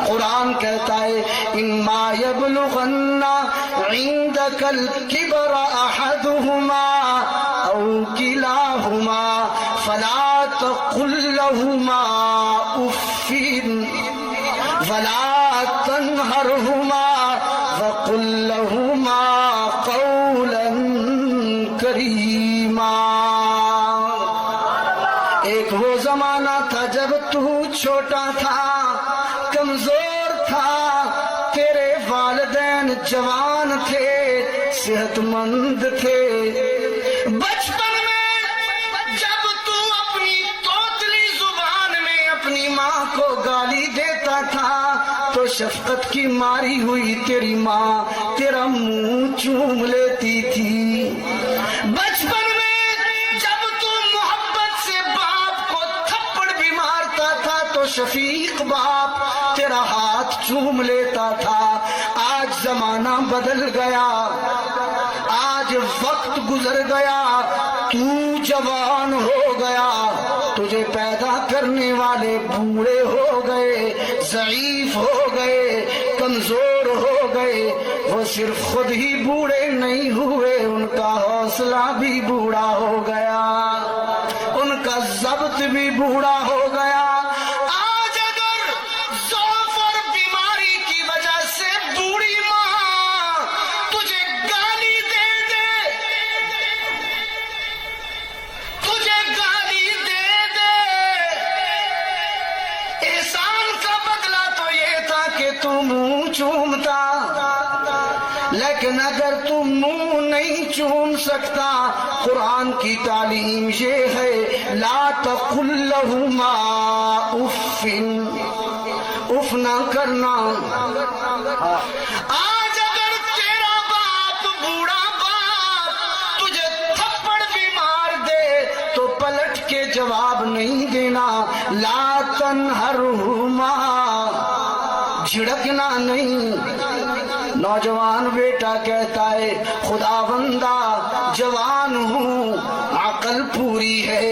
قرآن کہتا ہے اما یبلغن عندک الکبر احدہما او کلاہما فلا تقل لہما اف ولا تنہرہما وقل لہما قولا کریما۔ ایک وہ زمانہ تھا جب تو چھوٹا تھا، کمزور تھا، تیرے والدین جوان تھے، صحت مند تھے۔ بچپن میں جب تو اپنی توتلی زبان میں اپنی ماں کو گالی دیتا تھا تو شفقت کی ماری ہوئی تیری ماں تیرا منہ چوم لیتی تھی۔ بچپن میں جب تو محبت سے باپ کو تھپڑ بھی مارتا تھا تو شفیق باپ تیرا ہاتھ چوم لیتا تھا۔ آج زمانہ بدل گیا، آج وقت گزر گیا، تو جوان ہو گیا، تجھے پیدا کرنے والے بوڑھے ہو گئے، ضعیف ہو گئے، کمزور ہو گئے۔ وہ صرف خود ہی بوڑھے نہیں ہوئے، ان کا حوصلہ بھی بوڑھا ہو گیا، ان کا ضبط بھی بوڑھا ہو گیا۔ آج اگر ضعف اور بیماری کی وجہ سے بوڑھی ماں تجھے گالی دے دے، تجھے گالی دے دے، احسان کا بدلہ تو یہ تھا کہ تو منہ چومتا، لیکن اگر تم منہ نہیں چوم سکتا، قرآن کی تعلیم یہ ہے لا تقل لہما اف، اف نہ کرنا۔ آج اگر تیرا باپ بوڑھا باپ تجھے تھپڑ بھی مار دے تو پلٹ کے جواب نہیں دینا، لا تنہرہما، جھڑکنا نہیں۔ نوجوان بیٹا کہتا ہے خدا بندہ جوان ہوں، عقل پوری ہے،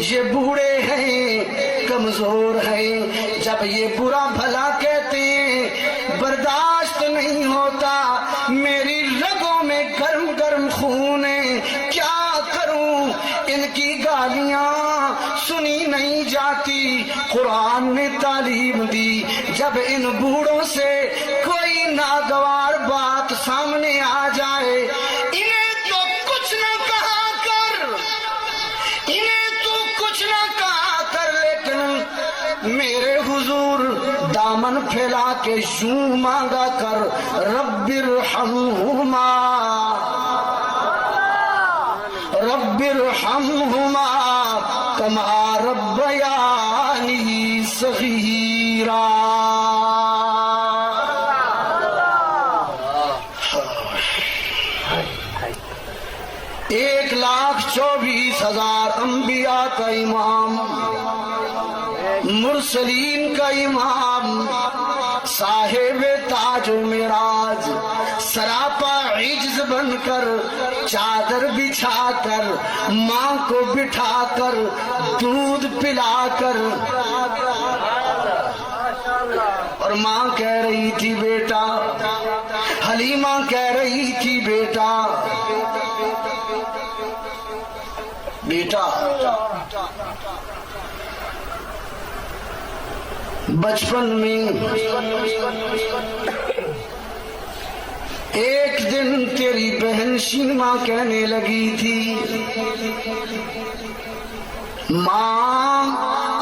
یہ بوڑھے ہیں، کمزور ہیں، جب یہ برا بھلا کہتے ہیں برداشت نہیں ہوتا، میری رگوں میں گرم گرم خون ہے، کیا کروں، ان کی گالیاں سنی نہیں جاتی۔ قرآن نے تعلیم دی جب ان بوڑھوں سے کوئی ناگوار بات سامنے آ جائے، انہیں تو کچھ نہ کہا کر، انہیں تو کچھ نہ کہا کر، لیکن میرے حضور دامن پھیلا کے یوں مانگا کر رب ارحمہما، رب ارحمہما کما ربیانی صغیرا۔ ایک 1,24,000 انبیاء کا امام، مرسلین کا امام، صاحب تاج و معراج، سراپا عجز بن کر، چادر بچھا کر، ماں کو بٹھا کر، دودھ پلا کر، اور ماں کہہ رہی تھی بیٹا، حلیمہ کہہ رہی تھی بیٹا، بیٹا بچپن میں ایک دن تیری بہن شیما کہنے لگی تھی ماں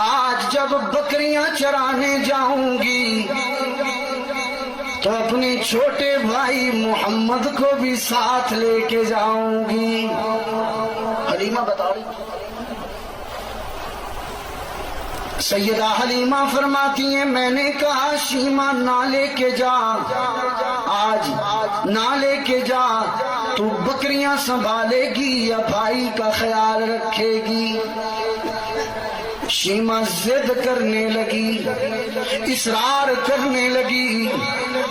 آج جب بکریاں چرانے جاؤں گی تو اپنے چھوٹے بھائی محمد کو بھی ساتھ لے کے جاؤں گی۔ حلیمہ بتا رہی، سیدہ حلیمہ فرماتی ہیں میں نے کہا شیما نہ لے کے جا، آج نہ لے کے جا، تو بکریاں سنبھالے گی یا بھائی کا خیال رکھے گی؟ شیما ضد کرنے لگی، اصرار کرنے لگی،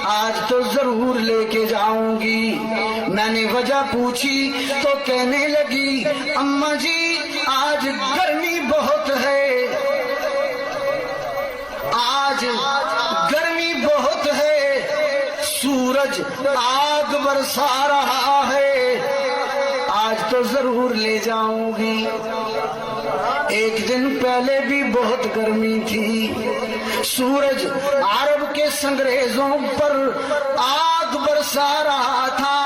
آج تو ضرور لے کے جاؤں گی۔ میں نے وجہ پوچھی تو کہنے لگی اماں جی آج گرمی بہت ہے، آج گرمی سورج آگ برسا رہا ہے، آج تو ضرور لے جاؤں گی۔ ایک دن پہلے بھی بہت گرمی تھی، سورج عرب کے سنگریزوں پر آگ برسا رہا تھا،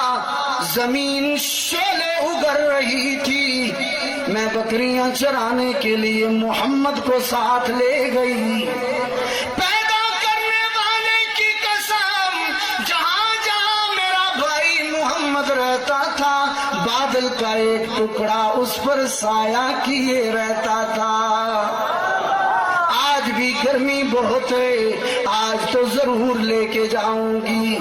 زمین شعلے اگر رہی تھی۔ میں بکریاں چرانے کے لیے محمد کو ساتھ لے گئی۔ پیدا کرنے والے کی قسم، جہاں جہاں میرا بھائی محمد رہتا تھا، بادل کا ایک ٹکڑا اس پر سایہ کیے رہتا تھا۔ آج بھی گرمی بہت ہے، آج تو ضرور لے کے جاؤں گی۔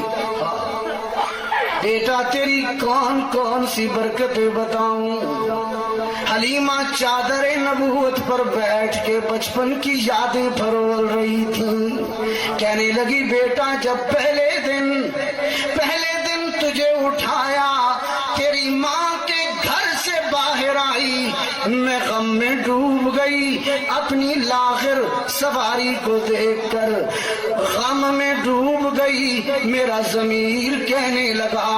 بیٹا تیری کون کون سی برکتیں بتاؤں؟ حلیمہ چادر نبوت پر بیٹھ کے بچپن کی یادیں پھرول رہی تھیں۔ کہنے لگی بیٹا جب پہلے دن تجھے اٹھایا، تیری ماں کے گھر سے باہر آئی، میں غم میں ڈوب گئی، اپنی لاغر سواری کو دیکھ کر غم میں ڈوب گئی۔ میرا ضمیر کہنے لگا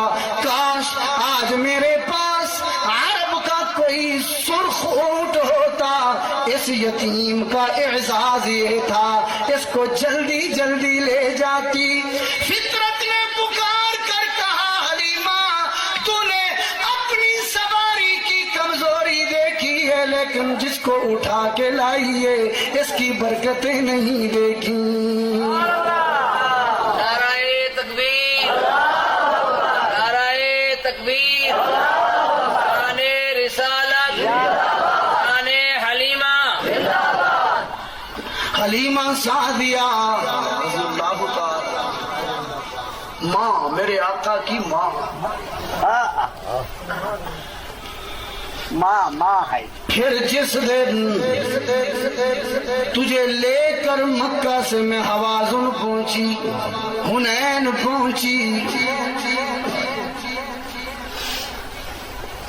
کاش آج میرے پاس عرب کا کوئی سرخ اونٹ ہوتا۔ اس یتیم کا اعزاز یہ تھا، اس کو جلدی جلدی لے جاتی۔ فطرت نے پکار کر کہا حلیمہ تو نے اپنی سواری کی کمزوری دیکھی ہے، لیکن جس کو اٹھا کے لائی ہے اس کی برکتیں نہیں دیکھی۔ تکبیر، شان رسالت، شان حلیمہ۔ حلیمہ سعدیہ ماں، میرے آقا کی ماں، ماں ہے۔ پھر جس دن تجھے لے کر مکہ سے میں حوازن پہنچی، حنین پہنچی،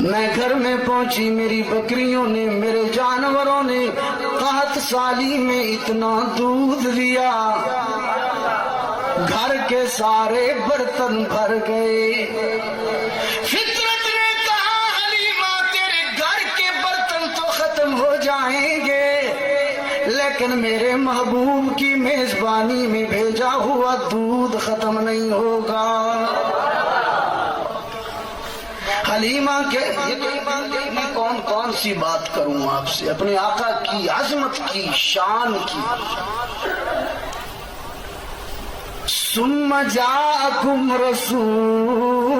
میں گھر میں پہنچی، میری بکریوں نے، میرے جانوروں نے قحط سالی میں اتنا دودھ دیا، گھر کے سارے برتن بھر گئے۔ فطرت نے کہا حلیمہ تیرے گھر کے برتن تو ختم ہو جائیں گے، لیکن میرے محبوب کی میزبانی میں بھیجا ہوا دودھ ختم نہیں ہوگا۔ حلیمہ کے میں کون سی بات کروں آپ سے، اپنے آقا کی عظمت کی، شان کی۔ ثم جاءکم رسول